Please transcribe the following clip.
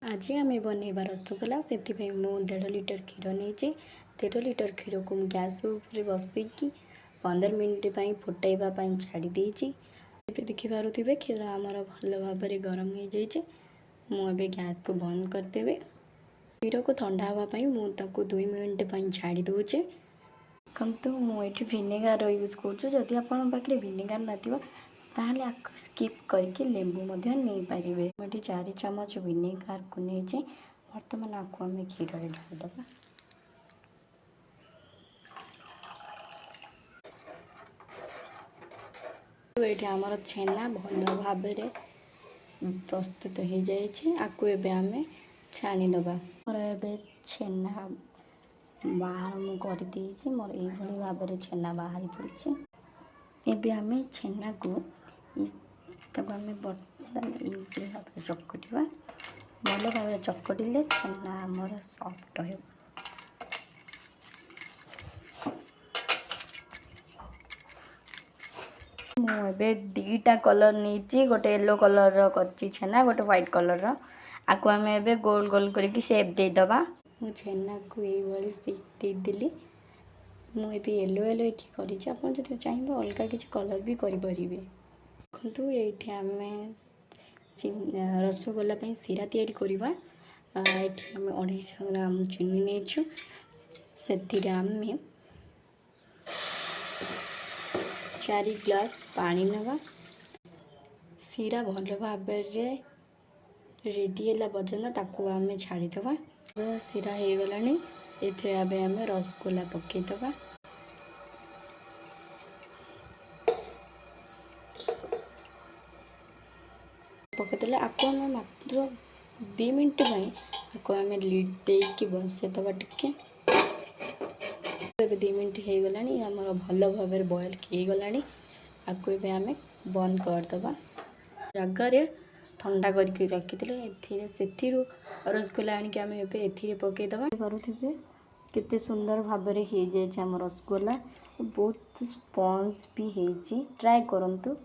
आज आम बनइबा रसगोला से 1.5 लिटर क्षीर नहीं 1.5 लिटर क्षीर को गैस उपरे बसईकि 15 मिनिट फुटाइवाई छाड़ी देखिपे क्षीर आमर भल भाव गरम हो जाए। मुझे गैस को बंद करदेवी। क्षीर को ठंडा हाँपाई मुझे 2 मिनिट छाड़ी दूचे। देखते मुझे भिनेगार यूज करुँच आपण पाखे भिनेगार ना ताहले आपको स्किप करके लेंबू नहीं पारे। मुझे 4 चमच भिनेगार को नहीं बर्तमान आपको आम क्षीर ढालदबा। ये आमर छेना भल भाव प्रस्तुत हो जाए। आपको एबे आम छाणीदबा। मोर ए छेना बाहर मुझे मोर ये भाव छेना बाहरी पड़ी। एबे आम छेना को आम बर्तमान ये भाव चकटिवा। भल भाव चकटिले छेना आमर सॉफ्ट हो। मुझे 2टा कलर नहीं गोटे येलो कलर कर छेना गोटे व्हाइट कलर आपको आम ए गोल गोल करके सेप देदबा। मु छेना को ये सेप देदेली। मुझे येलो येलो ये कर चाहिए अलग किसी कलर भी करें। देखो ये आम रसगोला सीरा तैयारी करवा। ये आम 250 ग्राम चीनी नहीं से आम 4 ग्लास पानी नवा। सीरा भल भाव रेडी है पर्यटन ताकू आम छाड़ीदबा। सीरा हो गला आम रसगोला पकईदबा। पकईदे आपको आम मात्र 2 मिनिट आपको आम लिड देकी बसईदबा। टिके 2 मिनिट हो गला आमर भल भाव बॉयल हो गला। आपको ये आम बंद करदबा। जगार ठंडा करके रखी से रसगोला आम पकईदबा। करुवे केते सुंदर भाव हो जाए रसगोला बहुत स्पंज भी हो। ट्राए करंतु।